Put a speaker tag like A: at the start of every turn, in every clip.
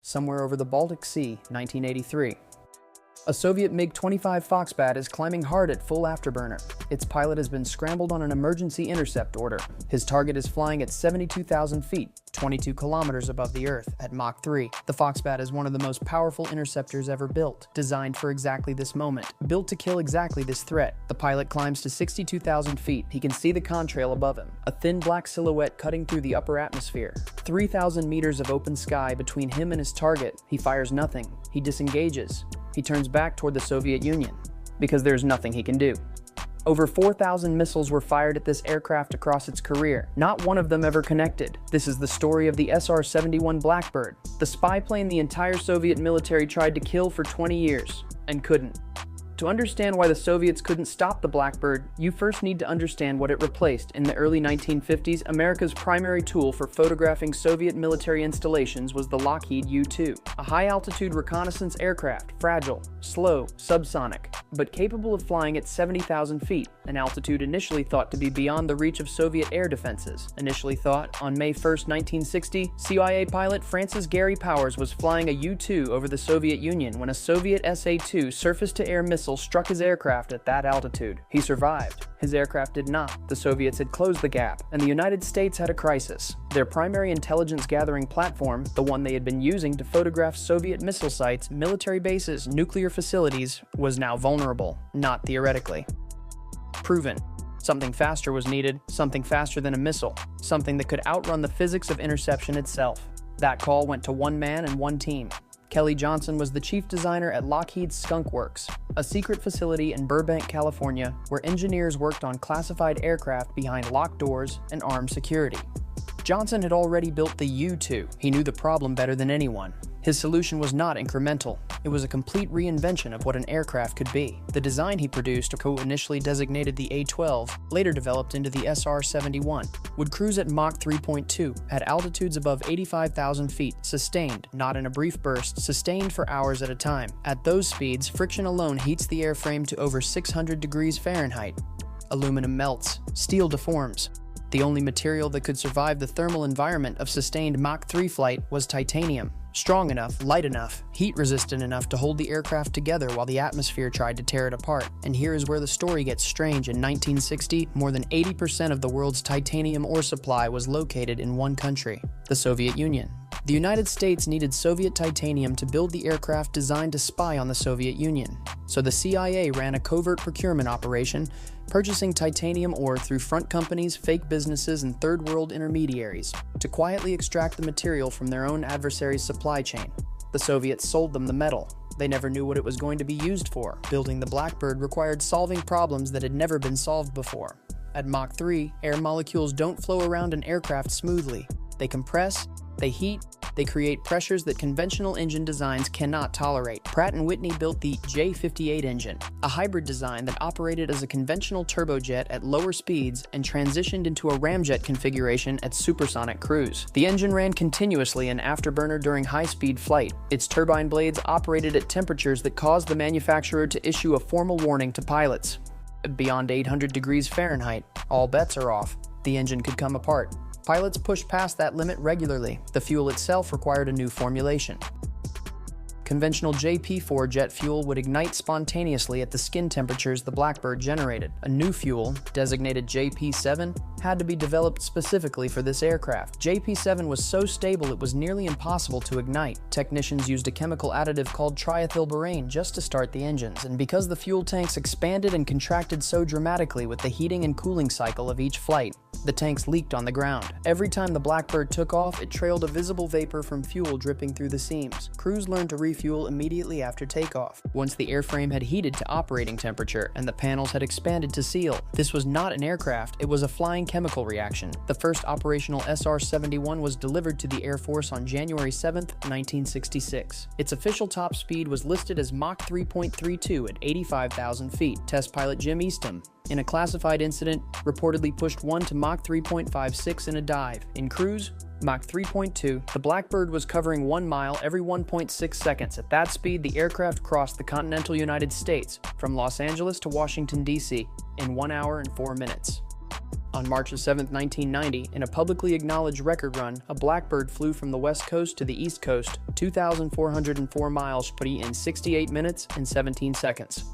A: somewhere over the Baltic Sea, 1983. A Soviet MiG-25 Foxbat is climbing hard at full afterburner. Its pilot has been scrambled on an emergency intercept order. His target is flying at 72,000 feet, 22 kilometers above the Earth, at Mach 3. The Foxbat is one of the most powerful interceptors ever built, designed for exactly this moment, built to kill exactly this threat. The pilot climbs to 62,000 feet. He can see the contrail above him, a thin black silhouette cutting through the upper atmosphere. 3,000 meters of open sky between him and his target. He fires nothing. He disengages. He turns back toward the Soviet Union, because there's nothing he can do. Over 4,000 missiles were fired at this aircraft across its career. Not one of them ever connected. This is the story of the SR-71 Blackbird, the spy plane the entire Soviet military tried to kill for 20 years, and couldn't. To understand why the Soviets couldn't stop the Blackbird, you first need to understand what it replaced. In the early 1950s, America's primary tool for photographing Soviet military installations was the Lockheed U-2, a high-altitude reconnaissance aircraft, fragile, slow, subsonic, but capable of flying at 70,000 feet, an altitude initially thought to be beyond the reach of Soviet air defenses. Initially thought, on May 1, 1960, CIA pilot Francis Gary Powers was flying a U-2 over the Soviet Union when a Soviet SA-2 surface-to-air missile struck his aircraft at that altitude. He survived. His aircraft did not. The Soviets had closed the gap, and the United States had a crisis. Their primary intelligence-gathering platform, the one they had been using to photograph Soviet missile sites, military bases, nuclear facilities, was now vulnerable, not theoretically. Proven. Something faster was needed, something faster than a missile, something that could outrun the physics of interception itself. That call went to one man and one team. Kelly Johnson was the chief designer at Lockheed's Skunk Works, a secret facility in Burbank, California, where engineers worked on classified aircraft behind locked doors and armed security. Johnson had already built the U-2. He knew the problem better than anyone. His solution was not incremental. It was a complete reinvention of what an aircraft could be. The design he produced, initially designated the A-12, later developed into the SR-71, would cruise at Mach 3.2 at altitudes above 85,000 feet, sustained, not in a brief burst, sustained for hours at a time. At those speeds, friction alone heats the airframe to over 600 degrees Fahrenheit. Aluminum melts, steel deforms. The only material that could survive the thermal environment of sustained Mach 3 flight was titanium. Strong enough, light enough, heat-resistant enough to hold the aircraft together while the atmosphere tried to tear it apart. And here is where the story gets strange. In 1960, more than 80% of the world's titanium ore supply was located in one country, the Soviet Union. The United States needed Soviet titanium to build the aircraft designed to spy on the Soviet Union. So the CIA ran a covert procurement operation, purchasing titanium ore through front companies, fake businesses, and third-world intermediaries to quietly extract the material from their own adversaries' supply chain. The Soviets sold them the metal. They never knew what it was going to be used for. Building the Blackbird required solving problems that had never been solved before. At Mach 3, air molecules don't flow around an aircraft smoothly. They compress, they heat, they create pressures that conventional engine designs cannot tolerate. Pratt & Whitney built the J58 engine, a hybrid design that operated as a conventional turbojet at lower speeds and transitioned into a ramjet configuration at supersonic cruise. The engine ran continuously in afterburner during high-speed flight. Its turbine blades operated at temperatures that caused the manufacturer to issue a formal warning to pilots. Beyond 800 degrees Fahrenheit, all bets are off. The engine could come apart. Pilots pushed past that limit regularly. The fuel itself required a new formulation. Conventional JP4 jet fuel would ignite spontaneously at the skin temperatures the Blackbird generated. A new fuel, designated JP7, had to be developed specifically for this aircraft. JP7 was so stable it was nearly impossible to ignite. Technicians used a chemical additive called triethylborane just to start the engines, and because the fuel tanks expanded and contracted so dramatically with the heating and cooling cycle of each flight, the tanks leaked on the ground. Every time the Blackbird took off, it trailed a visible vapor from fuel dripping through the seams. Crews learned to refuel immediately after takeoff, once the airframe had heated to operating temperature and the panels had expanded to seal. This was not an aircraft, it was a flying chemical reaction. The first operational SR-71 was delivered to the Air Force on January 7, 1966. Its official top speed was listed as Mach 3.32 at 85,000 feet. Test pilot Jim Eastham, in a classified incident, reportedly pushed one to Mach 3.56 in a dive. In cruise, Mach 3.2, the Blackbird was covering 1 mile every 1.6 seconds. At that speed, the aircraft crossed the continental United States from Los Angeles to Washington, D.C. in 1 hour and 4 minutes. On March 7, 1990, in a publicly acknowledged record run, a Blackbird flew from the west coast to the east coast, 2,404 miles free in 68 minutes and 17 seconds.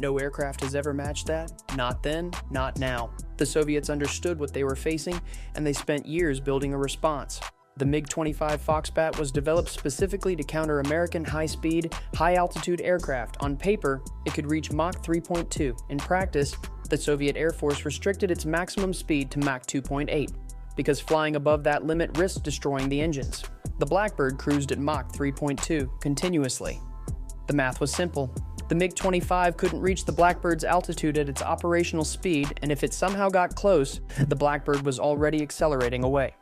A: No aircraft has ever matched that. Not then, not now. The Soviets understood what they were facing, and they spent years building a response. The MiG-25 Foxbat was developed specifically to counter American high-speed, high-altitude aircraft. On paper, it could reach Mach 3.2. In practice, the Soviet Air Force restricted its maximum speed to Mach 2.8, because flying above that limit risked destroying the engines. The Blackbird cruised at Mach 3.2 continuously. The math was simple. The MiG-25 couldn't reach the Blackbird's altitude at its operational speed, and if it somehow got close, the Blackbird was already accelerating away.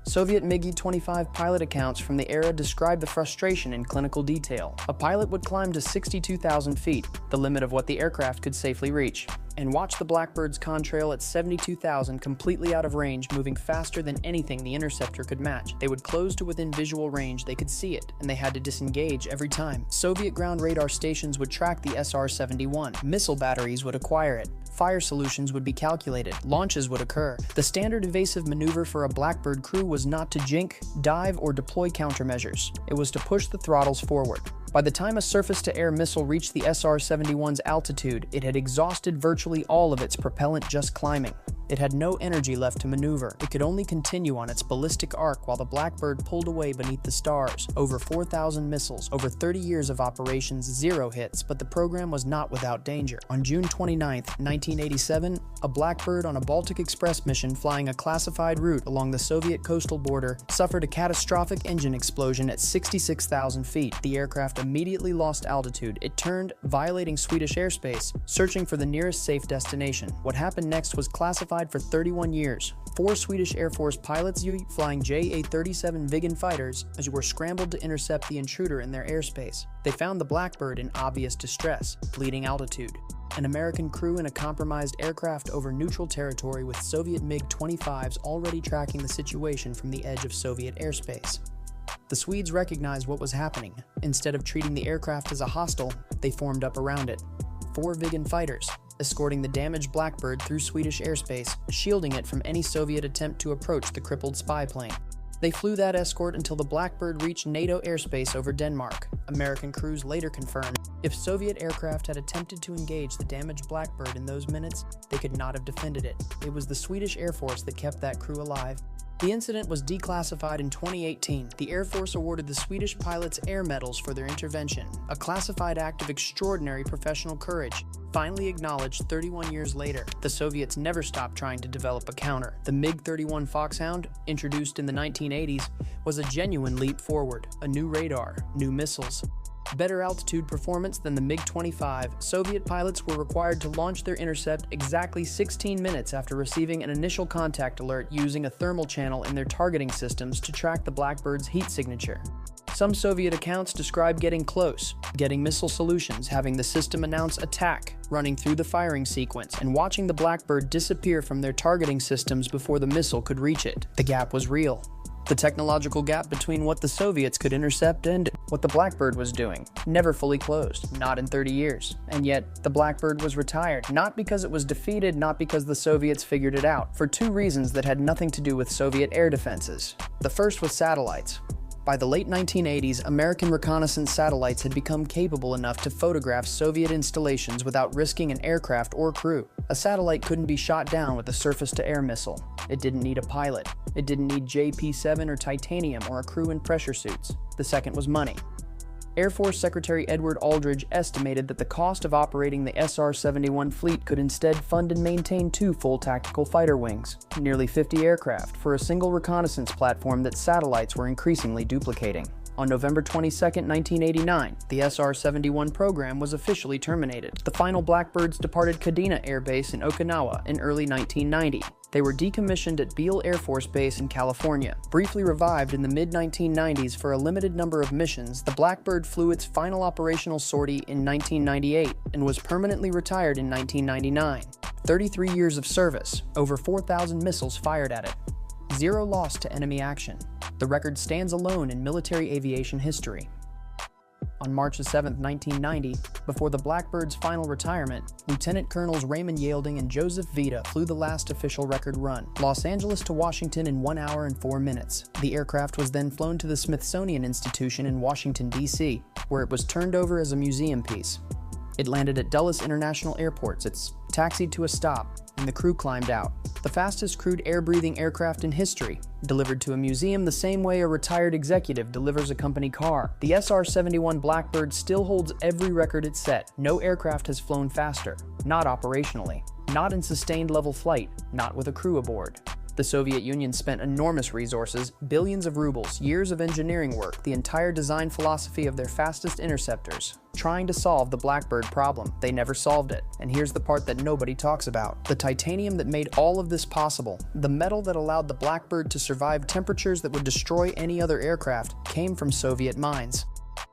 A: Soviet MiG-25 pilot accounts from the era describe the frustration in clinical detail. A pilot would climb to 62,000 feet, the limit of what the aircraft could safely reach, and watch the Blackbird's contrail at 72,000 completely out of range, moving faster than anything the interceptor could match. They would close to within visual range, they could see it, and they had to disengage every time. Soviet ground radar stations would track the SR-71. Missile batteries would acquire it. Fire solutions would be calculated. Launches would occur. The standard evasive maneuver for a Blackbird crew was not to jink, dive, or deploy countermeasures. It was to push the throttles forward. By the time a surface-to-air missile reached the SR-71's altitude, it had exhausted virtually all of its propellant just climbing. It had no energy left to maneuver. It could only continue on its ballistic arc while the Blackbird pulled away beneath the stars. Over 4,000 missiles, over 30 years of operations, 0 hits, but the program was not without danger. On June 29, 1987, a Blackbird on a Baltic Express mission flying a classified route along the Soviet coastal border suffered a catastrophic engine explosion at 66,000 feet. The aircraft immediately lost altitude. It turned, violating Swedish airspace, searching for the nearest safe destination. What happened next was classified for 31 years. 4 Swedish Air Force pilots flying JA-37 Viggen fighters were scrambled to intercept the intruder in their airspace. They found the Blackbird in obvious distress, bleeding altitude. An American crew in a compromised aircraft over neutral territory with Soviet MiG-25s already tracking the situation from the edge of Soviet airspace. The Swedes recognized what was happening. Instead of treating the aircraft as a hostile, they formed up around it. 4 Viggen fighters, escorting the damaged Blackbird through Swedish airspace, shielding it from any Soviet attempt to approach the crippled spy plane. They flew that escort until the Blackbird reached NATO airspace over Denmark. American crews later confirmed if Soviet aircraft had attempted to engage the damaged Blackbird in those minutes, they could not have defended it. It was the Swedish Air Force that kept that crew alive. The incident was declassified in 2018. The Air Force awarded the Swedish pilots air medals for their intervention, a classified act of extraordinary professional courage. Finally acknowledged 31 years later, the Soviets never stopped trying to develop a counter. The MiG-31 Foxhound, introduced in the 1980s, was a genuine leap forward. A new radar, new missiles, better altitude performance than the MiG-25. Soviet pilots were required to launch their intercept exactly 16 minutes after receiving an initial contact alert using a thermal channel in their targeting systems to track the Blackbird's heat signature. Some Soviet accounts describe getting close, getting missile solutions, having the system announce attack, running through the firing sequence, and watching the Blackbird disappear from their targeting systems before the missile could reach it. The gap was real. The technological gap between what the Soviets could intercept and what the Blackbird was doing never fully closed, not in 30 years. And yet, the Blackbird was retired, not because it was defeated, not because the Soviets figured it out, for 2 reasons that had nothing to do with Soviet air defenses. The first was satellites. By the late 1980s, American reconnaissance satellites had become capable enough to photograph Soviet installations without risking an aircraft or crew. A satellite couldn't be shot down with a surface-to-air missile. It didn't need a pilot. It didn't need JP-7 or titanium or a crew in pressure suits. The second was money. Air Force Secretary Edward Aldridge estimated that the cost of operating the SR-71 fleet could instead fund and maintain 2 full tactical fighter wings, nearly 50 aircraft, for a single reconnaissance platform that satellites were increasingly duplicating. On November 22, 1989, the SR-71 program was officially terminated. The final Blackbirds departed Kadena Air Base in Okinawa in early 1990. They were decommissioned at Beale Air Force Base in California. Briefly revived in the mid-1990s for a limited number of missions, the Blackbird flew its final operational sortie in 1998 and was permanently retired in 1999. 33 years of service, over 4,000 missiles fired at it. 0 loss to enemy action. The record stands alone in military aviation history. On March 7, 1990, before the Blackbird's final retirement, Lieutenant Colonels Raymond Yalding and Joseph Vita flew the last official record run, Los Angeles to Washington in 1 hour and 4 minutes. The aircraft was then flown to the Smithsonian Institution in Washington, D.C., where it was turned over as a museum piece. It landed at Dulles International Airport. It's taxied to a stop, and the crew climbed out. The fastest crewed air-breathing aircraft in history, delivered to a museum the same way a retired executive delivers a company car. The SR-71 Blackbird still holds every record it set. No aircraft has flown faster, not operationally, not in sustained level flight, not with a crew aboard. The Soviet Union spent enormous resources, billions of rubles, years of engineering work, the entire design philosophy of their fastest interceptors, trying to solve the Blackbird problem. They never solved it. And here's the part that nobody talks about. The titanium that made all of this possible, the metal that allowed the Blackbird to survive temperatures that would destroy any other aircraft, came from Soviet mines.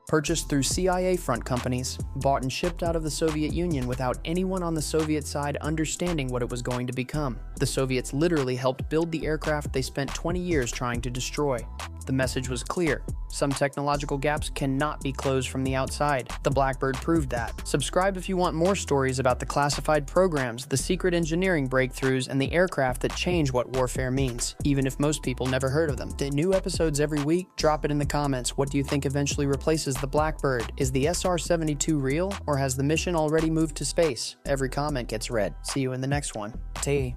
A: Purchased through CIA front companies, bought and shipped out of the Soviet Union without anyone on the Soviet side understanding what it was going to become. The Soviets literally helped build the aircraft they spent 20 years trying to destroy. The message was clear. Some technological gaps cannot be closed from the outside. The Blackbird proved that. Subscribe if you want more stories about the classified programs, the secret engineering breakthroughs, and the aircraft that change what warfare means, even if most people never heard of them. The new episodes every week. Drop it in the comments. What do you think eventually replaces the Blackbird? Is the SR-72 real, or has the mission already moved to space? Every comment gets read. See you in the next one. Tay.